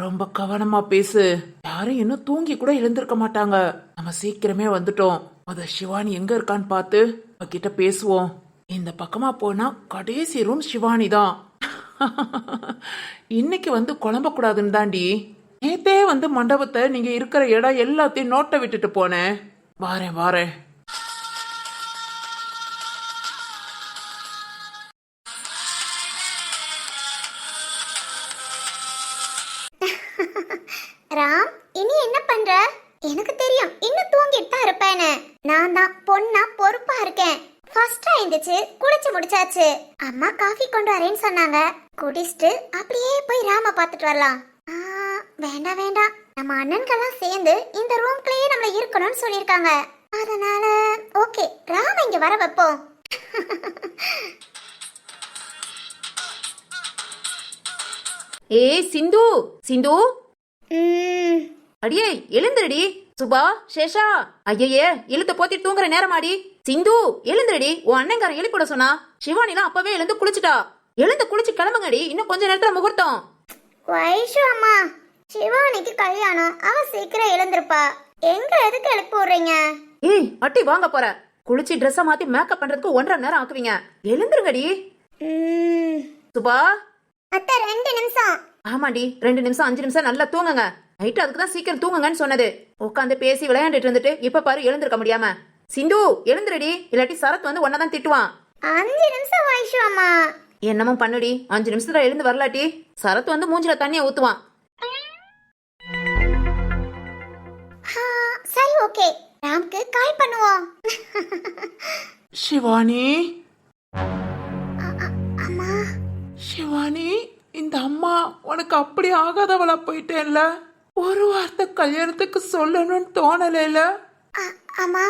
ரொம்ப கவனமா பேசு. யாரும் இன்னும் தூங்கி கூட எழுந்திருக்க மாட்டாங்க. நம்ம சீக்கிரமே வந்துட்டோம். அத சிவானி எங்க இருக்கான்னு பார்த்து அவகிட்ட பேசுவோம். இந்த பக்கமா போனா கடைசி ரூம் சிவானி தான். இன்னைக்கு வந்து குழம்ப கூடாதுன்னு தாண்டி நேத்தே வந்து மண்டபத்தை நீங்க இருக்கிற இடம் எல்லாத்தையும் நோட்டை விட்டுட்டு போனேன். வாரேன் வாரேன். ராம், இனி என்ன பண்ற? எனக்கு தெரியும் இன்னும் தூங்கிட்டு தான் இருப்பேன்னு. நான் தான் பொண்ணா பொறுப்பா இருக்கேன். ஃபர்ஸ்டா எழுந்துச்சு குளிச்சு முடிச்சாச்சு. அம்மா காஃபி கொண்டு வரேன்னு சொன்னாங்க. குடிச்சிட்டு அப்படியே போய் ராம பாத்துட்டு வரலாம். வேண்டாம் வேண்டாம், நம்ம அண்ணன்கெல்லாம் சேர்ந்து இந்த ரூம்குள்ளேயே நம்மள இருக்கணும்னு சொல்லியிருக்காங்க. அதனால ஓகே, ராம இங்க வர வைப்போம். ஏய் சிந்து, சிந்து அடியே எழுந்துருடி. சுபா, சேஷா, ஐயே இழுத்து போத்தி தூங்குற நேரமாடி. சிந்து எழுந்துருடி, உன் அண்ணங்காரன் எழுப்பிட சொன்னா. சிவானிலாம் அப்பவே எழுந்து குளிச்சுட்டா. எழுந்து குளிச்சு கிளம்புங்கடி, இன்னும் கொஞ்ச நேரத்துல முகூர்த்தம். வைஷு அம்மா, சிவானிக்கு கல்யாணம், அவ சீக்கிரம் எழுந்திருப்பா. எங்க எதுக்கு எழுப்பி விடுறீங்க? ஏய் அட்டி வாங்க போற. குளிச்சு ட்ரெஸ்ஸ மாத்தி மேக்கப் பண்றதுக்கு 1.5 நேரம் ஆக்குவீங்க. எழுந்துருங்கடி. சுபா அத்தை 2 நிமிஷம். ஆமாடி, 2 நிமிஷம் 5 நிமிஷம் நல்லா தூங்குங்க. நைட்டு அதுக்கு தான் சீக்கிரம் தூங்குங்கன்னு சொன்னது. உட்காந்து பேசி விளையாண்டுட்டு இருந்துட்டு இப்ப பாரு எழுந்திருக்க முடியாம. சிந்து எழுந்துருடி, இல்லாட்டி சரத் வந்து ஒன்னதான் திட்டுவான். 5 நிமிஷம் வைஷு அம்மா. என்னமோ பண்ணுடி, 5 நிமிஷத்துல எழுந்து வரலாட்டி சரத் வந்து மூஞ்சில தண்ணிய ஊத்துவான். சரி ஓகே, ராம்க்கு கால் பண்ணுவோம். சிவானி, அம்மா, சிவானி, இந்த அம்மா உனக்கு அப்படி ஆகாதவளா போயிட்டேன்ல. ஒரு வார்த்தை கல்யாணத்துக்கு சொல்லணும்னு தோணலைல. அம்மா,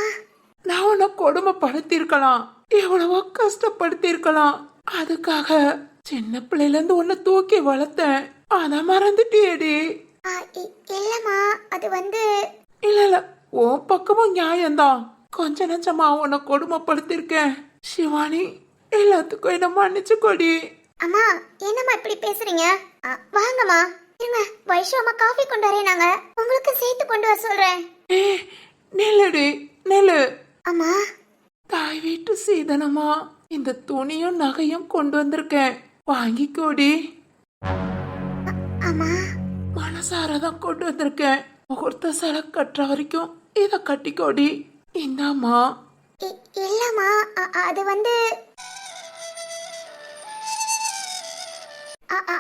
நான் உன்னை கொடுமைப்படுத்திருக்கலாம், எவ்வளவோ கஷ்டப்படுத்திருக்கலாம். அதுக்காக சின்ன பிள்ளைல இருந்து உன்னை தூக்கி வளர்த்தேன். அத மறந்துட்டியேடி. இல்லம்மா, அது வந்து இல்ல இல்ல, உன் பக்கமும் நியாயம்தான். கொஞ்ச நஞ்சமா உன்னை கொடுமைப்படுத்திருக்கேன். சிவானி, எல்லாத்துக்கும் என்ன மன்னிச்சுக்கோடி. அம்மா என்னம்மா இப்படி பேசுறீங்க? வாங்கம்மா, இருங்க, வைஷு அம்மா காஃபி கொண்டு வரேனாங்க, உங்களுக்கு சேர்த்து கொண்டு வர சொல்றேன். நெல்லுடி நெல்லு. அம்மா, தாய் வீட்டு சீதனமா இந்த துணியும் நகையும் கொண்டு வந்திருக்கேன், வாங்கிக்கோடி. அம்மா, மனசாரதான் கொண்டு வந்திருக்கேன். முகூர்த்த சிலை கட்டுற வரைக்கும் இத கட்டிக்கோடி. இந்தாம்மா. இல்லம்மா, அது வந்து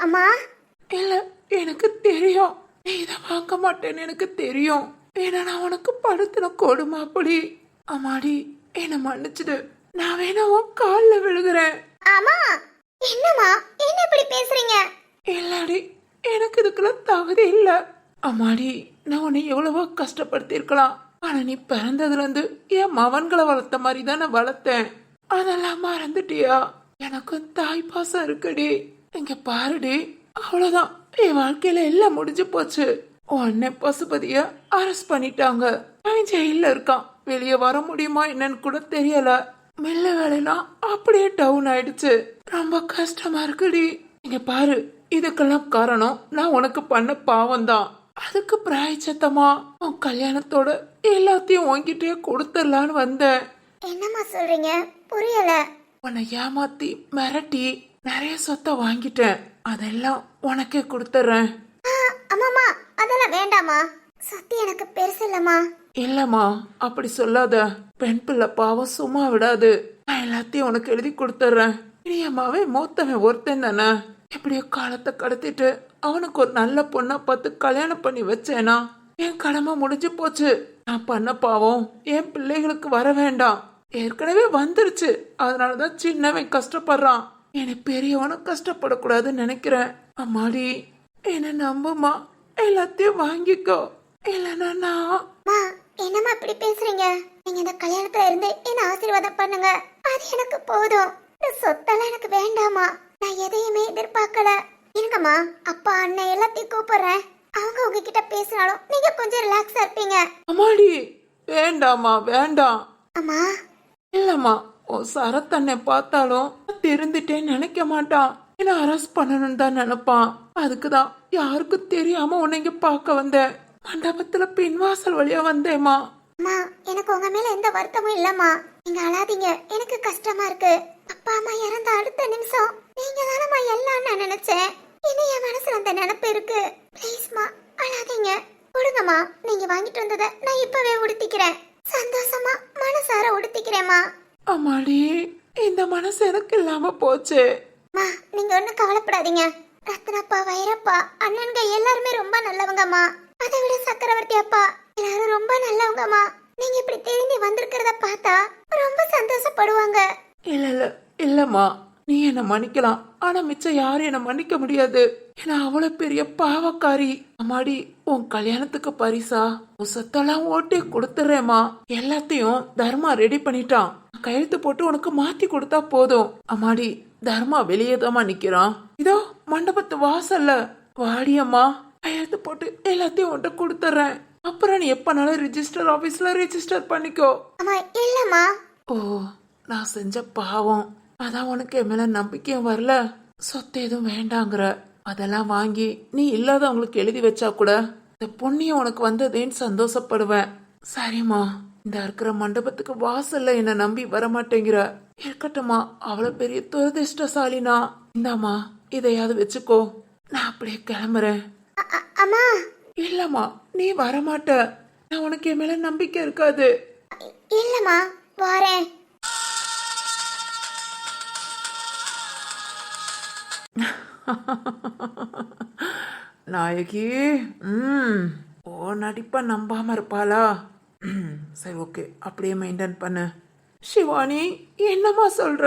அம்மா. இல்ல, எனக்கு தெரியும் நீ இத வாங்க மாட்டேன்னு எனக்கு தெரியும். ஏன்னா நான் உனக்கு படுத்தின கொடுமை அப்படி. அம்மாடி, என்ன மன்னிச்சிடு. நான் வேணா உன் கால்ல விழுகிறேன். அம்மா, என்னம்மா என்ன இப்படி பேசுறீங்க? இல்லடி, எனக்கு இதுக்கெல்லாம் தகுதி இல்ல. அம்மாடி, நான் உன்னை எவ்வளவோ கஷ்டப்படுத்திருக்கலாம். ஆனா நீ பிறந்ததுல இருந்து என் மவன்களை வளர்த்த மாதிரி தான் நான் வளர்த்தேன். அதெல்லாம் மறந்துட்டியா? எனக்கும் தாய் பாசம் இருக்குடி. இங்க பாருடி, அவ்வளவுதான், என் வாழ்க்கையில எல்லாம் முடிஞ்சு போச்சு. உன்னை பசுபதிய அரெஸ்ட் பண்ணிட்டாங்க. அவன் ஜெயில இருக்கான். வெளியே வர முடியுமா என்னன்னு கூட தெரியல. மெல்ல வேலையெல்லாம் அப்படியே டவுன் ஆயிடுச்சு. ரொம்ப கஷ்டமா இருக்குடி. இங்க பாரு, இதுக்கெல்லாம் காரணம் நான் உனக்கு பண்ண பாவம் தான். அதுக்கு பிராயச்சத்தமா உன் கல்யாணத்தோட எல்லாத்தையும் உன்கிட்டயே கொடுத்துடலான்னு வந்தேன். என்னம்மா சொல்றீங்க? புரியல. உன்னை ஏமாத்தி மிரட்டி நிறைய சொத்தை வாங்கிட்டேன். அதெல்லாம் உனக்கே கொடுத்துறேன். அம்மாமா, அதெல்லாம் வேண்டாமா. சத்தி எனக்கு பெருசு இல்லம்மா. இல்லம்மா, அப்படி சொல்லாத. பெண் பிள்ளை பாவம் சும்மா விடாது. நான் எல்லாத்தையும் உனக்கு எழுதி கொடுத்துறேன். இனியம்மாவே மூத்தவன் ஒருத்தன் தானே. எப்படியோ காலத்தை கடத்திட்டு அவனுக்கு ஒரு நல்ல பொண்ணா பார்த்து கல்யாணம் பண்ணி வச்சேனா என் கடமை முடிஞ்சு போச்சு. நான் பண்ண பாவம் என் பிள்ளைகளுக்கு வர வேண்டாம். ஏற்கனவே வந்துருச்சு. அதனாலதான் சின்னவன் கஷ்டப்படுறான். என்னை பெரியவனும் கஷ்டப்படக்கூடாதுன்னு நினைக்கிறேன். அம்மாடி, என்ன நம்புமா. எல்லாத்தையும் வாங்கிக்கோ. இல்லைன்னா நான் அம்மா, என்னம்மா இப்படி பேசுறீங்க? நீங்க இந்த கல்யாணத்துல இருந்து என்ன ஆசீர்வாதம் பண்ணுங்க. அது எனக்கு போதும். இந்த சொத்தெல்லாம் எனக்கு வேண்டாமா. நான் எதையுமே எதிர்பார்க்கல. இருங்கம்மா, அப்பா அண்ணன் எல்லாத்தையும் கூப்பிடுறேன். அவங்க உங்ககிட்ட பேசினாலும் நீங்க கொஞ்சம் ரிலாக்ஸா இருப்பீங்க. அம்மாடி, வேண்டாமா வேண்டாம். அம்மா, இல்லம்மா, உன் சரத்தண்ணை பார்த்தாலும் திருந்துட்டேன்னு நினைக்க மாட்டான். என்ன அரெஸ்ட் பண்ணணும்னு தான் நினைப்பான். அதுக்குதான் யாருக்கும் தெரியாம உன்னை இங்க பார்க்க வந்தேன். மண்டபத்துல பின்வாசல் வழியா வந்தேம்மா. அம்மா, எனக்கு உங்க மேல எந்த வருத்தமும் இல்லம்மா. நீங்க அழாதீங்க. எனக்கு கஷ்டமா இருக்கு. அப்பா அம்மா இறந்த அடுத்த நிமிஷம் நீங்க தானம்மா எல்லாம் நான் நினைச்சேன். இன்னும் என் மனசுல அந்த நினைப்பு இருக்கு. ப்ளீஸ்மா, அழாதீங்க. கொடுங்கம்மா, நீங்க வாங்கிட்டு வந்ததை நான் இப்பவே உடுத்திக்கிறேன். சந்தோஷமா மனசார உடுத்திக்கிறேம்மா. அம்மாடி, இந்த மனசு எனக்கு இல்லாம போச்சு. அம்மா, நீங்க ஒண்ணும் கவலைப்படாதீங்க. ரத்னப்பா, வைரப்பா, அண்ணன்க எல்லாருமே ரொம்ப நல்லவங்கம்மா. அதை விட சக்கரவர்த்தி அப்பா எல்லாரும் ரொம்ப நல்லவங்கம்மா. நீங்க இப்படி திரும்பி வந்திருக்கிறத பார்த்தா ரொம்ப சந்தோஷப்படுவாங்க. இல்ல இல்ல இல்லம்மா, நீ என்ன மன்னிக்கலாம். ஆனா மிச்சம் யாரும் என்ன மன்னிக்க முடியாது. ஏன்னா அவ்வளவு பெரிய பாவக்காரி. அம்மாடி, உன் கல்யாணத்துக்கு பரிசா உன் சொத்தெல்லாம் ஓட்டி கொடுத்துறேம்மா. எல்லாத்தையும் தர்மா ரெடி பண்ணிட்டான். கையெழுத்து போட்டு உனக்கு மாத்தி கொடுத்தா போதும். அம்மாடி, தர்மா வெளியேதாம்மா நிக்கிறான். இதோ மண்டபத்து வாசல்ல. வாடி அம்மா, கையெழுத்து போட்டு எல்லாத்தையும் உன்கிட்ட கொடுத்துறேன். அப்புறம் நீ எப்பனாலும் ரிஜிஸ்டர் ஆபீஸ்ல ரிஜிஸ்டர் பண்ணிக்கோ. அம்மா, இல்லம்மா. ஓ, நான் செஞ்ச பாவம். அதான் உனக்கு என் மேல நம்பிக்கையும் வரல. சொத்து எதுவும் வேண்டாங்கிற. அதெல்லாம் வாங்கி நீ இல்லாதவங்களுக்கு எழுதி வச்சா கூட இந்த புண்ணியம் உனக்கு வந்ததேன்னு சந்தோஷப்படுவேன். சரிம்மா, இந்த இருக்கிற மண்டபத்துக்கு வாசல்ல என்ன நம்பி வர மாட்டேங்கிற. இருக்கட்டும்மா, அவ்வளவு பெரிய துரதிருஷ்டசாலினா. இந்தாம்மா, இதையாவது வச்சுக்கோ. நான் அப்படியே கிளம்புறேன். அம்மா, இல்லம்மா, நீ வரமாட்ட. நான் உனக்கு என் மேல நம்பிக்கை இருக்காது. இல்லம்மா, வாரேன். நாயகி, ஓ நடிப்பா நம்பாம இருப்பாளா? சரி, ஓகே, அப்படியே மெயின்டைன் பண்ணு. சிவானி, என்னம்மா சொல்ற?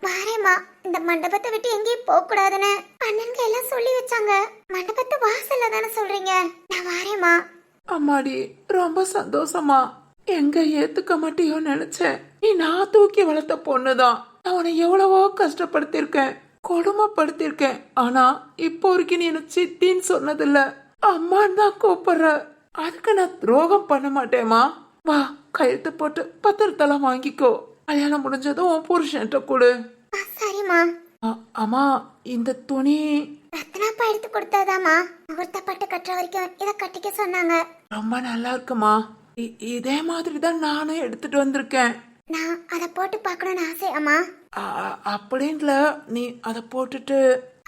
வாரேம்மா. இந்த மண்டபத்தை விட்டு எங்கேயும் போக கூடாதுன்னு அண்ணன்க எல்லாம் சொல்லி வச்சாங்க. மண்டபத்து வாசல்ல தானே சொல்றீங்க. நான் வாரேம்மா. அம்மாடி, ரொம்ப சந்தோஷமா. எங்க ஏத்துக்க மாட்டியோ நினைச்சேன். நீ நான் தூக்கி வளர்த்த பொண்ணுதான். நான் உன்னை எவ்வளவோ கஷ்டப்படுத்திருக்கேன், கொடுமைப்படுத்திருக்கேன். ஆனா இப்போ வரைக்கும் நீ எனக்கு சித்தின்னு சொன்னதில்ல, அம்மான்னு தான் கூப்பிடுற. அதுக்கு நான் துரோகம் பண்ண மாட்டேமா. வா, கையெழுத்து போட்டு பத்திரத்தெல்லாம் வாங்கிக்கோ. கல்யாணம் முடிஞ்சதும் உன் புருஷன்ட்ட கொடு. சரிம்மா. அம்மா, இந்த துணி ரத்னாப்பா எடுத்து கொடுத்தாதாம்மா. முகூர்த்தப்பட்டு கட்டுற வரைக்கும் இதை கட்டிக்க சொன்னாங்க. ரொம்ப நல்லா இருக்குமா. இதே மாதிரி தான் நானும் எடுத்துட்டு வந்திருக்கேன். நான் அதை போட்டு பார்க்கணும்னு ஆசையாம்மா. அப்படின்ல, நீ அதை போட்டுட்டு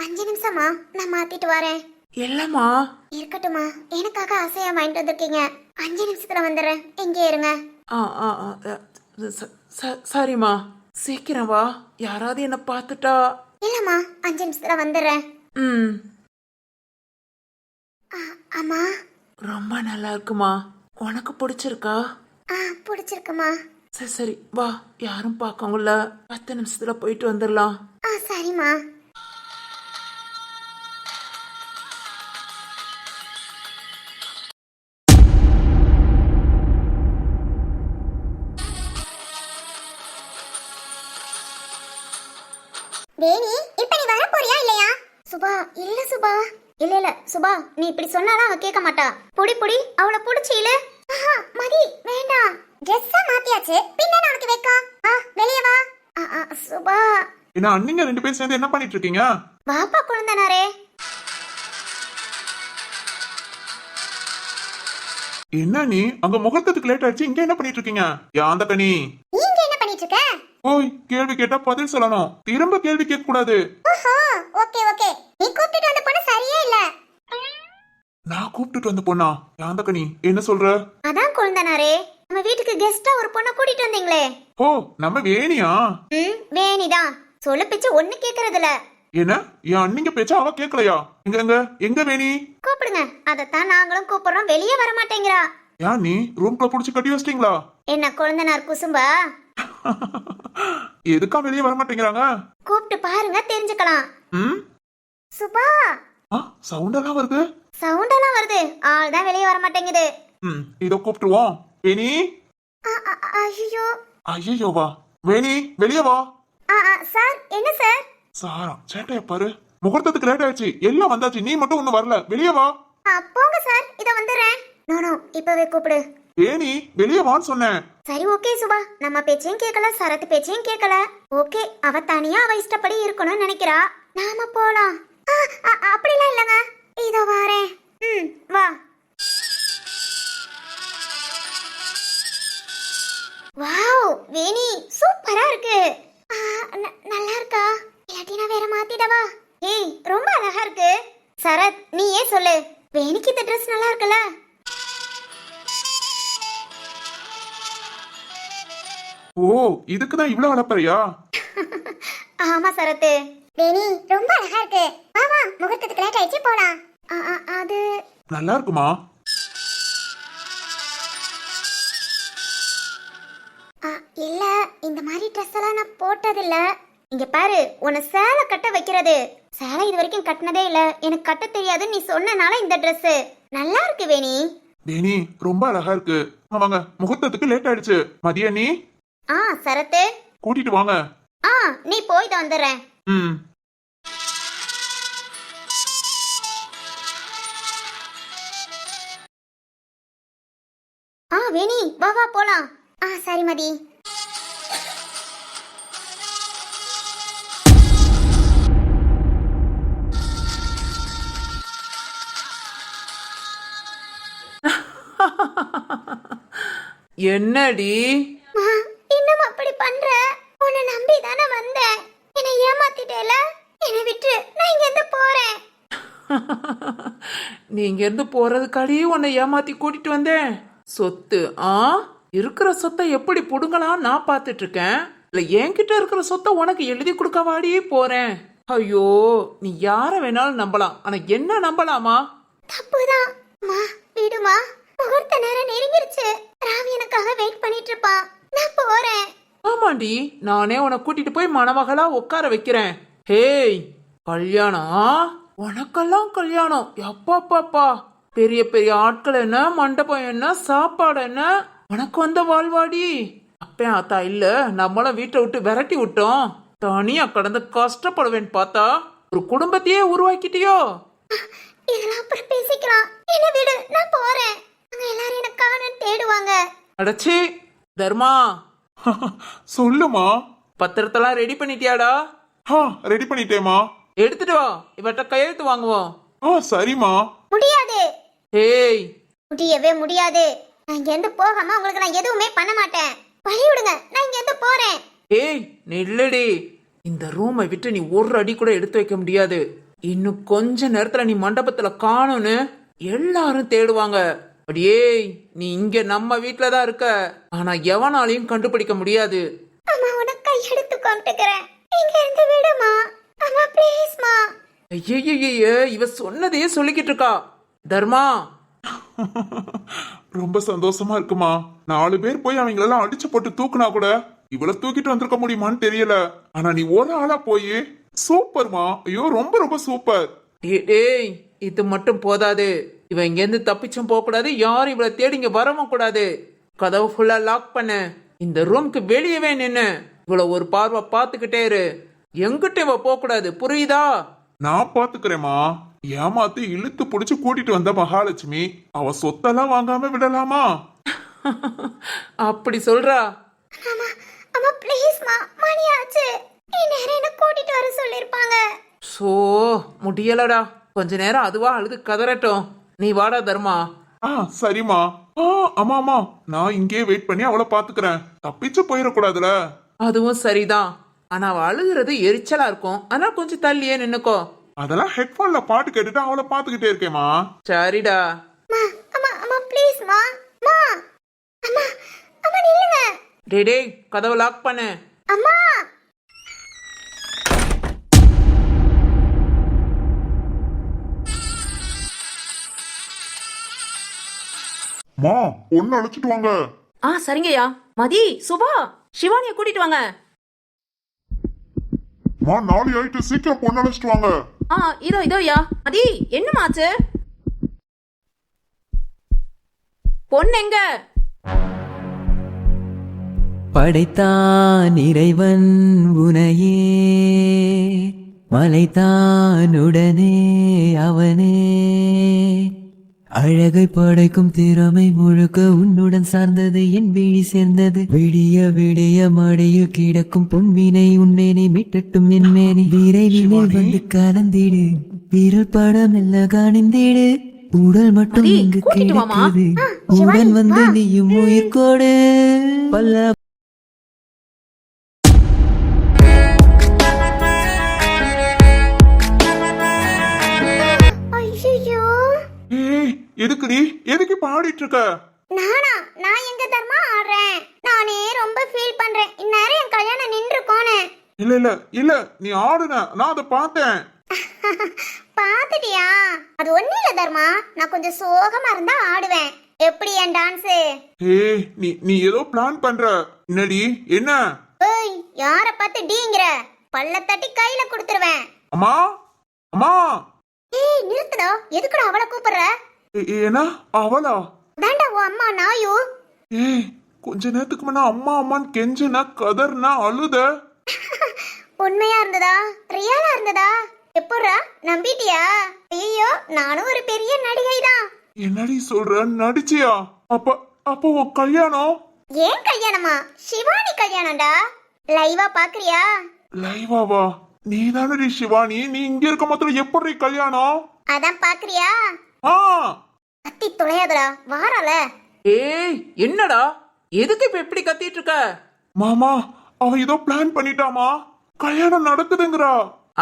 5 நிமிஷமா நான் மாத்திட்டு வரேன். இல்லம்மா. இருக்கட்டுமா, எனக்காக ஆசையா வாங்கிட்டு வந்திருக்கீங்க. 5 நிமிஷத்துல வந்துடுறேன், எங்கே இருங்க. சரிம்மா, சீக்கிரம் வா. யாராவது என்ன பார்த்துட்டா. இல்லம்மா, 5 நிமிஷத்துல வந்துடுறேன். அம்மா, ரொம்ப நல்லா இருக்குமா. உனக்கு பிடிச்சிருக்கா? பிடிச்சிருக்குமா. சரி சரி, வா. யாரும் பார்க்கவும்ல, 10 நிமிஷத்துல போயிட்டு வந்துடலாம். சரிம்மா. வேணி, இப்ப நீ வர போறியா இல்லையா? சுபா, இல்ல சுபா. இல்ல சுபா, நீ இப்படி சொன்னாலும் அவ கேட்க மாட்டா. புடி அவளை புடிச்சு இல்ல. மதி வேண்டாம், ட்ரெஸ்ஸ மாத்தியாச்சு, பின்ன உனக்கு வெக்கம். வெளிய வா. சுபா. என்ன அண்ணிங்க 2 பேரும் சேர்ந்து என்ன பண்ணிட்டு இருக்கீங்க? வாப்பா குழந்தனாரே. என்ன நீ அங்க முகூர்த்தத்துக்கு லேட் ஆயிடுச்சு, இங்க என்ன பண்ணிட்டு இருக்கீங்க? யாந்த கனி, நீங்க என்ன பண்ணிட்டு இருக்க? ஓய், கேள்வி கேட்டா பதில் சொல்லணும், திரும்ப கேள்வி கேட்க கூடாது. ஓஹோ, ஓகே ஓகே. நீ கூப்பிட்டு வந்த பொண்ணு சரியே இல்ல. நான் கூப்பிட்டுட்டு வந்த பொண்ணா? யாந்த கனி, என்ன சொல்ற? அதான் குழந்தனாரே, நம்ம வீட்டுக்கு கெஸ்டா ஒரு பொண்ணை கூட்டிட்டு வந்தீங்களே. ஓ, நம்ம வேணியா? வேணிதான். சொல்ல பிச்சு ஒண்ணு கேக்குறது இல்ல. என்ன என் அண்ணிங்க பேச்சா அவ கேட்கலையா? எங்க எங்க எங்க வேணி? கூப்பிடுங்க. அதத்தான் நாங்களும் கூப்பிடுறோம், வெளியே வர மாட்டேங்கிறா. ஏன் நீ ரூம்ல புடிச்சு கட்டி வச்சிட்டீங்களா? என்ன குழந்தனார் குசும்பா? எதுக்கா வெளியே வர மாட்டேங்கிறாங்க? கூப்பிட்டு பாருங்க, தெரிஞ்சுக்கலாம். சுபா. சவுண்ட் எல்லாம் வருது. சவுண்ட் எல்லாம் வருது, ஆள் தான் வெளியே வர மாட்டேங்குது. இதோ கூப்பிட்டுருவோம். வேணி. ஐயோ. ஐயோவா வேணி, வெளியே வா. சார், என்ன சார்? சாரா சேட்டைய பாரு, முகூர்த்தத்துக்கு லேட் ஆயிடுச்சு, எல்லாம் வந்தாச்சு, நீ மட்டும் ஒண்ணு வரல, வெளியே வா. போங்க சார், இத வந்துடுறேன். நோ இப்பவே கூப்பிடு. வேணி, வெளியே வான்னு சொன்னேன். சரி ஓகே சுபா, நம்ம பேச்சையும் கேட்கல, சரத்து பேச்சையும் கேட்கல. ஓகே, அவ தனியா அவ இஷ்டப்படி இருக்கணும்னு நினைக்கிறா. நாம போலாம். அப்படிலாம் இல்லங்க, இதோ வாரேன். வா. வாவ் வேணி, சூப்பரா இருக்கு. நல்லா இருக்கா? இல்லாட்டி நான் வேற மாத்திடவா? ஏய், ரொம்ப அழகா இருக்கு. சரத், நீ ஏன் சொல்லு, வேணிக்கு இந்த ட்ரெஸ் நல்லா இருக்குல்ல? ஓ, இதுக்குதான் இவ்வளவு வளர்ப்பறியா? ஆமா சரத்து. வேணி ரொம்ப அழகா இருக்கு. வா வா, முகூர்த்தத்துக்கு லேட் ஆயிடுச்சு, போலாம். அது நல்லா இருக்குமா? இல்ல, இந்த மாதிரி ட்ரெஸ் எல்லாம் நான் போட்டதில்ல. இங்க பாரு, உன்னை சேலை கட்ட வைக்கிறது. சேலை இது வரைக்கும் கட்டினதே இல்ல, எனக்கு கட்ட தெரியாது. நீ சொன்னனால இந்த Dress நல்லா இருக்கு வேணி. வேணி ரொம்ப அழகா இருக்கு. வாங்க, முகூர்த்தத்துக்கு லேட் ஆயிடுச்சு. மதிய நீ சரத்து கூட்டிட்டு வாங்க. நீ போய் தான் வந்துடுறேன். வேணி வா வா போலாம். சரி மதி. என்னடி இன்னும் அப்படி பண்ற? உன்னை நம்பி தானே வந்தேன், என்னை ஏமாத்திட்டேல. என்னை விட்டு நான் இங்க இருந்து போறேன். நீ இங்க இருந்து போறதுக்காடி உன்னை ஏமாத்தி கூட்டிட்டு வந்தேன். சொத்து இருக்கிற சொத்தை எப்படி புடுங்கலாம் நான் பாத்துட்டு இருக்கேன். இல்ல என்கிட்ட இருக்கிற சொத்தை உனக்கு எழுதி கொடுக்கவாடி போறேன். ஐயோ, நீ யார வேணாலும் நம்பலாம், ஆனா என்ன நம்பலாமா? தப்புதான். விடுமா, முகூர்த்த நேரம் நெருங்கிருச்சு. ராவி எனக்காக வெயிட் பண்ணிட்டு இருப்பான். நான் போறேன். ஆமாண்டி, நானே உன்னை கூட்டிட்டு போய் மணமகளா உட்கார வைக்கிறேன். ஹேய், கல்யாணம் உனக்கெல்லாம் கல்யாணம். எப்பாப்பாப்பா, பெரிய பெரிய ஆட்கள் என்ன, மண்டபம் என்ன, சாப்பாடு என்ன, உனக்கு வந்த வாழ்வாடி. அப்ப ஆத்தா இல்ல, நம்மளும் வீட்டை விட்டு விரட்டி விட்டோம். தனியா கடந்து கஷ்டப்படுவேன் பார்த்தா ஒரு குடும்பத்தையே உருவாக்கிட்டியோ. இதெல்லாம் அப்புறம் பேசிக்கலாம். என்ன விடு, நான் போறேன். அங்க எல்லாரும் என்ன காணோம்னு தேடுவாங்க. அடச்சி தர்மா. சொல்லுமா. பத்திரத்தெல்லாம் ரெடி பண்ணிட்டியாடா? ரெடி பண்ணிட்டேமா. எடுத்துட்டு வா, இவட்ட கையெழுத்து வாங்குவோம். சரிமா. முடியாது. ஏய், முடியவே முடியாது. நான் இங்க இருந்து போகாம உங்களுக்கு நான் எதுவுமே பண்ண மாட்டேன். வழி விடுங்க, நான் இங்க இருந்து போறேன். ஏய் நில்லடி. இந்த ரூமை விட்டு நீ ஒரு அடி கூட எடுத்து வைக்க முடியாது. இன்னும் கொஞ்ச நேரத்துல நீ மண்டபத்துல காணும்னு எல்லாரும் தேடுவாங்க. அடியே, நீ இங்க நம்ம வீட்டுலதான் இருக்க, ஆனா எவனாலையும் கண்டுபிடிக்க முடியாது. அம்மா, உனக்கு கை எடுத்து காமிட்டுக்கிறேன். இங்க இருந்து விடுமா. அம்மா ப்ளீஸ்மா. ஐயையே, இவ சொன்னதையே சொல்லிக்கிட்டு இருக்கா. தர்மா. ரொம்ப சந்தோஷமா இருக்குமா. 4 பேர் போய் அவங்களெல்லாம் அடிச்சு போட்டு தூக்குனா கூட இவ்வளவு தூக்கிட்டு வந்திருக்க முடியுமான்னு தெரியல. ஆனா நீ ஒரு ஆளா போய் சூப்பர்மா. ஐயோ, ரொம்ப ரொம்ப சூப்பர். ஏய், இது மட்டும் போதாது. இவ இங்க இருந்து தப்பிச்சும் போக கூடாது, யாரும் இவளை தேடி இங்க வரவும் கூடாது. கதவு ஃபுல்லா லாக் பண்ணு. இந்த ரூம்க்கு வெளியவே நின்னு இவ்வளவு ஒரு பார்வை பாத்துக்கிட்டே இரு. எங்கிட்ட இவ போக கூடாது, புரியுதா? நான் பாத்துக்கிறேமா. ஏமாத்தி இழுத்து புடிச்சு கூட்டிட்டு வந்த மகாலட்சுமி, அவ சொத்தெல்லாம் வாங்காம விடலாமா? அப்படி சொல்றா. அம்மா அம்மா ப்ளீஸ்மா, மணி ஆச்சு. இந்நேரம் என்ன கூட்டிட்டு வர சொல்லிருப்பாங்க. சோ முடியலடா. கொஞ்ச நேரம் அதுவா அழுது கதறட்டும். நீ வாடா தர்மா. சரிம்மா. ஆமா ஆமா, நான் இங்கேயே வெயிட் பண்ணி அவளை பாத்துக்கிறேன். தப்பிச்சு போயிடக்கூடாதுல. அதுவும் சரிதான். ஆனா அவ அழுகுறது எரிச்சலா இருக்கும். ஆனா கொஞ்சம் தள்ளியே நின்னுக்கோ. அதெல்லாம் ஹெட்போன்ல பாட்டு கேட்டுட்டு அவளை பாத்துக்கிட்டே இருக்கேம்மா. சரிடா. அம்மா அம்மா அம்மா ப்ளீஸ்மா. அம்மா அம்மா அம்மா நில்லுங்க. டேய் கதவை லாக் பண்ணு. அம்மா மா, பொண்ணு அழைச்சிட்டு வாங்க. சரிங்கய்யா. மதி, சுபா, சிவானிய கூட்டிட்டு வாங்க. மா, 4 ஆயிட்டு, சீக்கிரம் பொண்ணு அழைச்சிட்டு வாங்க. இதோ ஐயா. மதி, என்னமாச்சு? பொண்ணு எங்க? படைத்தான் இறைவன் உனையே, மலைத்தான் உடனே அவனே, அழகை படைக்கும் திறமை முழுக்க உன்னுடன் சார்ந்தது, என் விழி சேர்ந்தது. விடிய விடிய மடியில் கிடக்கும் பொன்வினை உன்னை மீட்டட்டும் என் மேனி. விரைவிலே வந்து கலந்திடு, விரல் படம் எல்ல காணிந்திடு. உடல் மட்டும் மதி, இங்கு கூட்டிட்டு வாமா. கிடக்குது, உடன் வந்து நீயும் உயிர் கொடு. பல்ல ஐயோ, எதுக்குடி, எதுக்கு பாடிட்டு இருக்க? நான் எங்க தர்மா ஆடுறேன். நானே ரொம்ப ஃபீல் பண்றேன். இந்நேரம் என் கல்யாணம் நின்றுக்கோனே. இல்ல இல்ல இல்ல, நீ ஆடுன, நான் அதை பார்த்தேன். பாத்துட்டியா? அது ஒண்ணு இல்ல தர்மா, நான் கொஞ்சம் சோகமா இருந்தா ஆடுவேன். எப்படி என் டான்ஸ்? நீ ஏதோ பிளான் பண்ற. என்னடி, என்ன? ஏய், யார பார்த்து டீங்கற? பல்ல தட்டி கையில கொடுத்துருவேன். அம்மா அம்மா. ஏய் நிறுத்துடா. எதுக்குடா அவளை கூப்பிடுற? ஏனா அவளா? தாண்டா உன் அம்மா நாயு. கொஞ்ச நேரத்துக்கு முன்ன அம்மா அம்மான்னு கெஞ்சினா கதர்னா அழுத. உண்மையா இருந்ததா? ரியலா இருந்ததா? எப்படா நம்பிட்டியா? ஐயோ, நானும் ஒரு பெரிய நடிகை தான். என்னடி சொல்ற, நடிச்சியா? அப்ப உன் கல்யாணம்? ஏன் கல்யாணமா? சிவானி கல்யாணம்டா. லைவா பாக்குறியா? லைவாவா? நீ தானடி சிவானி, நீ இங்க இருக்க மாத்திரம் எப்படி கல்யாணம்? அதான் பாக்குறியா? கத்தி தொலையாதடா, வாரால. ஏய் என்னடா, எதுக்கு இப்ப எப்படி கத்திட்டு இருக்க? மாமா, அவ ஏதோ பிளான் பண்ணிட்டாமா, கல்யாணம் நடக்குதுங்கறா.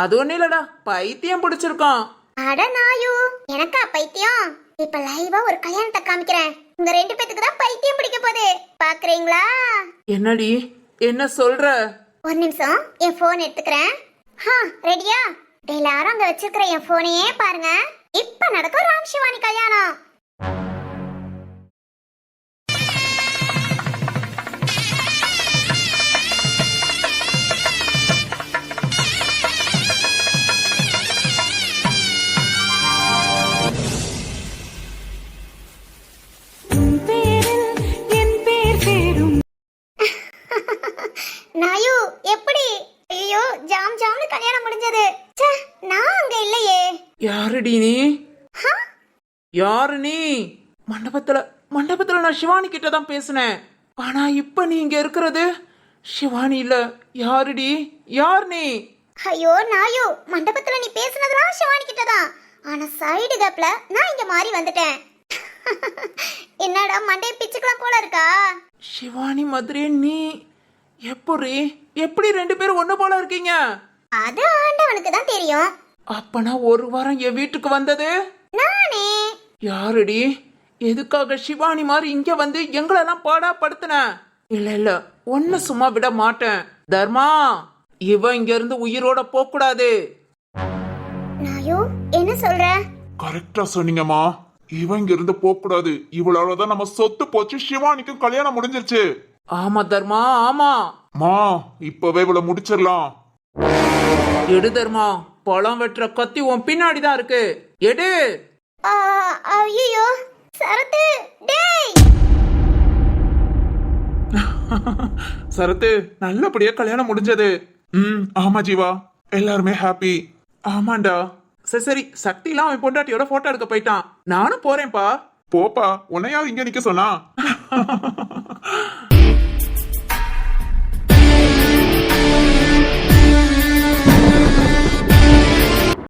அது ஒண்ணு இல்லடா, பைத்தியம் பிடிச்சிருக்கான். அட நாயு, எனக்கா பைத்தியம்? இப்ப லைவா ஒரு கல்யாணத்தை காமிக்கிறேன். உங்க 2 பேத்துக்கு தான் பைத்தியம் பிடிக்க போகுது. பாக்குறீங்களா? என்னடி, என்ன சொல்ற? ஒரு நிமிஷம், என் போன் எடுத்துக்கிறேன். ரெடியா? எல்லாரும் அங்க வச்சிருக்கிற என் போனையே பாருங்க. இப்ப நடக்கும் ராம் சிவானி கல்யாணம். நாயு, எப்படி? ஐயோ, ஜாம் ஜாம்னு கல்யாணம் முடிஞ்சது. நான் அங்க இல்லையே. யாருடி நீ? யாரு நீ? மண்டபத்துல நான் சிவானி கிட்ட தான் பேசினேன். ஆனா இப்ப நீ இங்க இருக்கிறது சிவானி இல்ல. யாருடி, யார் நீ? ஐயோ நாயு, மண்டபத்துல நீ பேசுனதுலாம் சிவானி கிட்ட தான். ஆனா சைடு கேப்ல நான் இங்க மாறி வந்துட்டேன். என்னடா மண்டே பிச்சுக்கலாம் போல இருக்கா? சிவானி மாதிரி நீ எப்படி 2 பேரும் ஒண்ணு போல இருக்கீங்க? அது ஆண்டவனுக்கு தான் தெரியும். அப்பனா ஒரு வாரம் என் வீட்டுக்கு வந்தது நானே. யாருடி? எதுக்காக சிவானி மாதிரி இங்க வந்து எங்களெல்லாம் பாடா படுத்தின? இல்ல ஒன்னு சும்மா விட மாட்டேன். தர்மா, இவ இங்க இருந்து உயிரோட போக கூடாது. நாயு, என்ன சொல்ற? கரெக்டா சொன்னீங்கம்மா. இவன் இங்க இருந்து போக கூடாது. இவளாலதான் நம்ம சொத்து போச்சு. சிவானிக்கும் கல்யாணம் முடிஞ்சிருச்சு. ஆமா தர்மா, ஆமா. மா, இப்பவே இவளை முடிச்சிடலாம். எடு தர்மா, பழம் வெட்டுற கத்தி உன் பின்னாடிதான் இருக்கு. எடு. ஐயோ சரத்து, டேய். சரத்து, நல்லபடியா கல்யாணம் முடிஞ்சது. ஆமா ஜீவா, எல்லாருமே ஹாப்பி. ஆமாண்டா. சரி சக்திலாம் அவன் பொண்டாட்டியோட போட்டோ எடுக்க போயிட்டான். நானும் போறேன்பா. போப்பா, உன்னையாவது இங்க நிக்க சொன்னா?